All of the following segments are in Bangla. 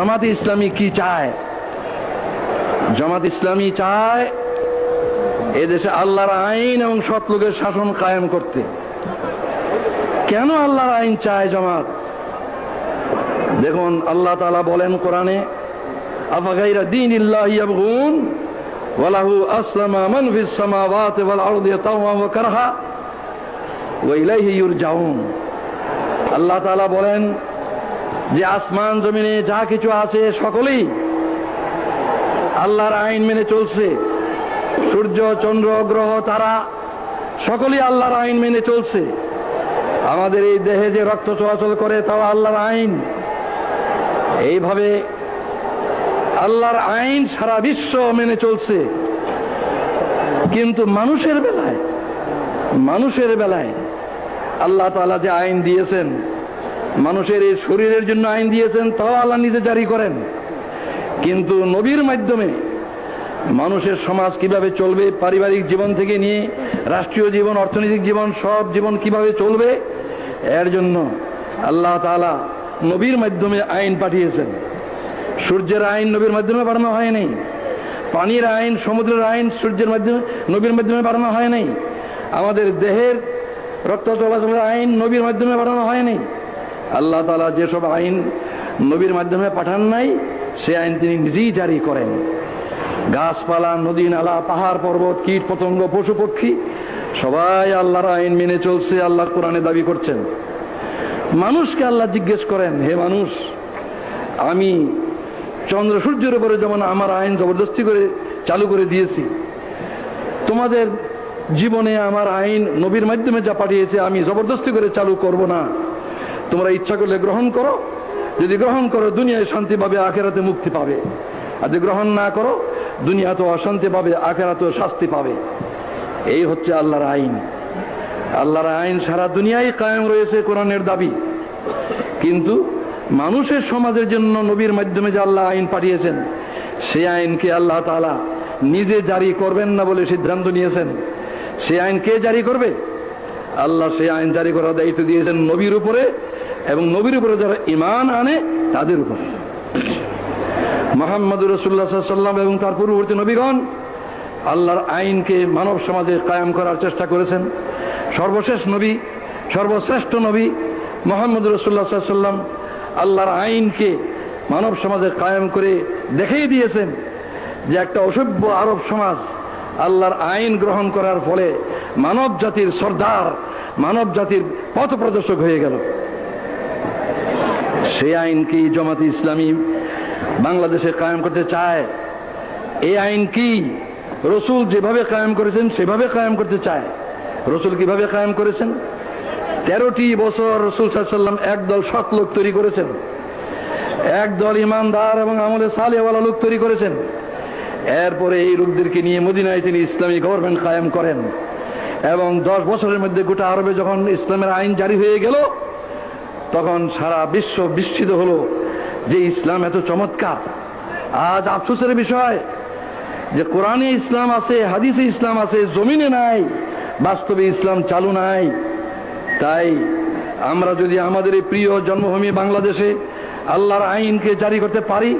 জামাত ইসলামী কি চায়? জামাত ইসলামী চায় এদেশে আল্লাহর আইন এবং সৎ লোকের শাসন কায়েম করতে। কেন আল্লাহর আইন চায় জামাত? দেখুন, আল্লাহ তাআলা বলেন কোরআনে, আফাগাইরা দীনিল্লাহি ইয়াবগুন ওয়া লাহু আসলামা মান ফিস সামাওয়াতি ওয়াল আরদি তাওআন ওয়া কারহা ওয়া ইলাইহি ইউরজাউন। আল্লাহ তাআলা বলেন যে আসমান জমিনে যা কিছু আছে সকলেই আল্লাহর আইন মেনে চলছে। সূর্য, চন্দ্র, গ্রহ, তারা সকলেই আল্লাহর আইন মেনে চলছে। আমাদের এই দেহে যে রক্ত চলাচল করে তাও আল্লাহর আইন। এইভাবে আল্লাহর আইন সারা বিশ্ব মেনে চলছে। কিন্তু মানুষের বেলায় আল্লাহ তাআলা যে আইন দিয়েছেন, মানুষের এই শরীরের জন্য আইন দিয়েছেন, তাও আল্লাহ নিজে জারি করেন। কিন্তু নবীর মাধ্যমে মানুষের সমাজ কিভাবে চলবে, পারিবারিক জীবন থেকে নিয়ে রাষ্ট্রীয় জীবন, অর্থনৈতিক জীবন, সব জীবন কিভাবে চলবে, এর জন্য আল্লাহ তাআলা নবীর মাধ্যমে আইন পাঠিয়েছেন। সূর্যের আইন নবীর মাধ্যমে বাড়ানো হয় নাই। পানির আইন, সমুদ্রের আইন সূর্যের মাধ্যমে, নবীর মাধ্যমে বাড়ানো হয় নাই। আমাদের দেহের রক্ত চলাচলের আইন নবীর মাধ্যমে বাড়ানো হয় নাই। আল্লাহ তাআলা যেসব আইন নবীর মাধ্যমে পাঠান নাই, সে আইন তিনি নিজেই জারি করেন। গাছপালা, নদী, নালা, পাহাড়, পর্বত, কীট পতঙ্গ, পশু পক্ষী সবাই আল্লাহর আইন মেনে চলছে, আল্লাহ কোরআনে দাবি করছেন। মানুষকে আল্লাহ জিজ্ঞেস করেন, হে মানুষ, আমি চন্দ্র সূর্যের উপরে যেমন আমার আইন জবরদস্তি করে চালু করে দিয়েছি, তোমাদের জীবনে আমার আইন নবীর মাধ্যমে যা পাঠিয়েছে আমি জবরদস্তি করে চালু করব না। তোমরা ইচ্ছা করলে গ্রহণ করো, যদি গ্রহণ করো দুনিয়ায় শান্তি পাবে, আখিরাতে মুক্তি পাবে। আর যদি গ্রহণ না করো, দুনিয়াতেও অশান্তি পাবে, আখিরাতেও শাস্তি পাবে। এই হচ্ছে আল্লাহর আইন। আল্লাহর আইন সারা দুনিয়ায় কায়েম রয়েছে, কোরআনের দাবি। কিন্তু মানুষের সমাজের জন্য নবীর মাধ্যমে যে আল্লাহ আইন পাঠিয়েছেন, সেই আইনকে আল্লাহ তাআলা নিজে জারি করবেন না বলে সিদ্ধান্ত নিয়েছেন। সেই আইন কে জারি করবে? আল্লাহ সেই আইন জারি করার দায়িত্ব দিয়েছেন নবীর উপরে, এবং নবীর উপরে যারা ঈমান আনে তাদের উপরে। মুহাম্মদুর রাসূলুল্লাহ সাল্লাল্লাহু আলাইহি ওয়াসাল্লাম এবং তার পূর্ববর্তী নবীগণ আল্লাহর আইনকে মানব সমাজে কায়েম করার চেষ্টা করেছেন। সর্বশেষ নবী, সর্বশ্রেষ্ঠ নবী মুহাম্মদুর রাসূলুল্লাহ সাল্লাল্লাহু আলাইহি ওয়াসাল্লাম আল্লাহর আইনকে মানব সমাজে কায়েম করে দেখিয়ে দিয়েছেন যে একটা অসভ্য আরব সমাজ আল্লাহর আইন গ্রহণ করার ফলে মানব জাতির সর্দার, মানব জাতির পথ প্রদর্শক হয়ে গেল। সেই আইন কি জামাত ইসলামী বাংলাদেশে কায়েম করতে চায়? এই আইন কি রসুল যেভাবে কায়েম করেছেন সেভাবে কায়েম করতে চায়? রসুল কিভাবে কায়েম করেছেন? 13টি বছর রসুল সাল্লাল্লাহু আলাইহি ওয়াসাল্লাম একদল সৎ লোক তৈরি করেছেন, একদল ইমানদার এবং আমলে সালেহওয়ালা লোক তৈরি করেছেন। এরপরে এই লোকদেরকে নিয়ে মদিনায় তিনি ইসলামী গভর্নমেন্ট কায়েম করেন, এবং 10 বছরের মধ্যে গোটা আরবে যখন ইসলামের আইন জারি হয়ে গেল, তখন সারা বিশ্ব বিস্মিত হলো যে ইসলাম এত চমৎকার। আজ আফসোসের বিষয় যে কোরআনে ইসলাম আছে, হাদিসে ইসলাম আছে, জমিনে নাই, বাস্তবে ইসলাম চালু নাই। তাই আমরা যদি আমাদের এই প্রিয় জন্মভূমি বাংলাদেশে আল্লাহর আইনকে জারি করতে পারি,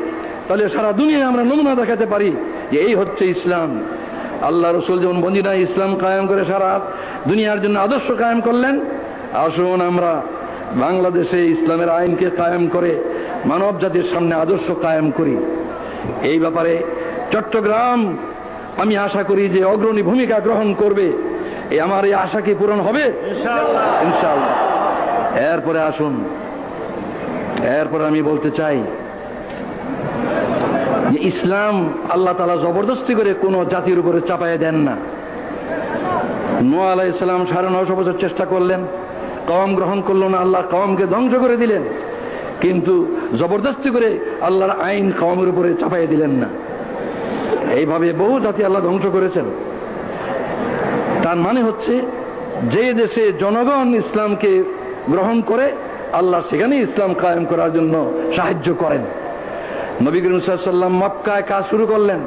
তাহলে সারা দুনিয়ায় আমরা নমুনা দেখাতে পারি যে এই হচ্ছে ইসলাম। আল্লাহ রসুল যেমন মদিনায় ইসলাম কায়েম করে সারা দুনিয়ার জন্য আদর্শ কায়েম করলেন, আসুন আমরা বাংলাদেশে ইসলামের আইনকে কায়েম করে মানব জাতির সামনে আদর্শ কায়েম করি। এই ব্যাপারে চট্টগ্রাম আমি আশা করি যে অগ্রণী ভূমিকা গ্রহণ করবে। আমার এই আশা কি পূরণ হবে? ইনশাআল্লাহ, ইনশাআল্লাহ। এরপরে আসুন, এরপরে আমি বলতে চাই যে ইসলাম আল্লাহ তাআলা জবরদস্তি করে কোন জাতির উপরে চাপায় দেন না। নূহ আলাইহিস সালাম 950 বছর চেষ্টা করলেন, কওম গ্রহণ করলো না, আল্লাহ কওমকে ধ্বংস করে দিলেন। কিন্তু জবরদস্তি করে আল্লাহর আইন কওমের উপরে চাপায় দিলেন না। এইভাবে বহু জাতি আল্লাহ ধ্বংস করেছেন। তার মানে হচ্ছে যে দেশে জনগণ ইসলামকে গ্রহণ করে, আল্লাহ সেখানে ইসলাম কায়েম করার জন্য সাহায্য করেন। নবী করিম সাল্লাল্লাহু আলাইহি ওয়াসাল্লাম মক্কায় কাজ শুরু করলেন,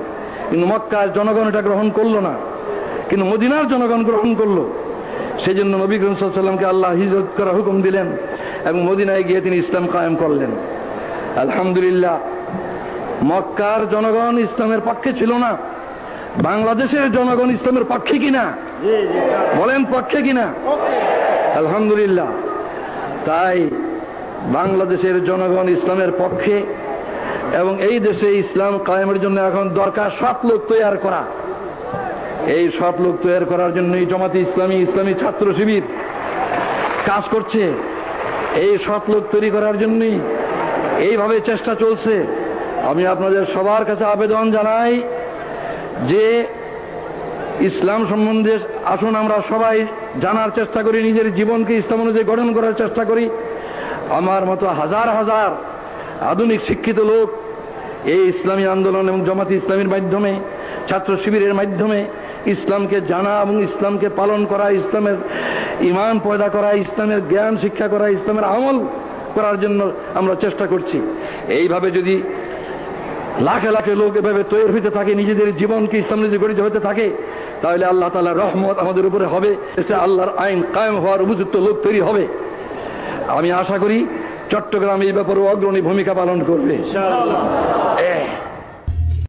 কিন্তু মক্কার জনগণ এটা গ্রহণ করলো না, কিন্তু মদিনার জনগণ গ্রহণ করলো। সেই জন্য নবী করিম সাল্লাল্লাহু আলাইহি ওয়াসাল্লামকে আল্লাহ হিজরত করার হুকুম দিলেন এবং মদিনায় গিয়ে তিনি ইসলাম কায়েম করলেন। আলহামদুলিল্লাহ, মক্কার জনগণ ইসলামের পক্ষে ছিল না, বাংলাদেশের জনগণ ইসলামের পক্ষে কিনা বলেন, পক্ষে কিনা? আলহামদুলিল্লাহ। তাই বাংলাদেশের জনগণ ইসলামের পক্ষে, এবং এই দেশে ইসলাম কায়েমের জন্য এখন দরকার সৎ লোক তৈরি করা। এই সৎ লোক তৈরি করার জন্যই জামাতে ইসলামী, ইসলামী ছাত্র শিবির কাজ করছে। এই সৎ লোক তৈরি করার জন্যই এইভাবে চেষ্টা চলছে। আমি আপনাদের সবার কাছে আবেদন জানাই যে ইসলাম সম্বন্ধে আসুন আমরা সবাই জানার চেষ্টা করি, নিজের জীবনকে ইসলাম অনুযায়ী গঠন করার চেষ্টা করি। আমার মতো হাজার হাজার আধুনিক শিক্ষিত লোক এই ইসলামী আন্দোলন এবং জামাতে ইসলামীর মাধ্যমে, ছাত্র শিবিরের মাধ্যমে ইসলামকে জানা এবং ইসলামকে পালন করা, ইসলামের ঈমান পয়দা করা, ইসলামের জ্ঞান শিক্ষা করা, ইসলামের আমল করার জন্য আমরা চেষ্টা করছি। এইভাবে যদি লাখে লাখে লোক এভাবে তৈরি হতে থাকে, নিজেদের জীবনকে ইসলাম নিজে গড়িত হতে থাকে, তাহলে আল্লাহ তাআলার রহমত আমাদের উপরে হবে, আল্লাহর আইন কায়েম হওয়ার উপযুক্ত লোক তৈরি হবে। আমি আশা করি চট্টগ্রাম এই ব্যাপারে অগ্রণী ভূমিকা পালন করবে ইনশাআল্লাহ।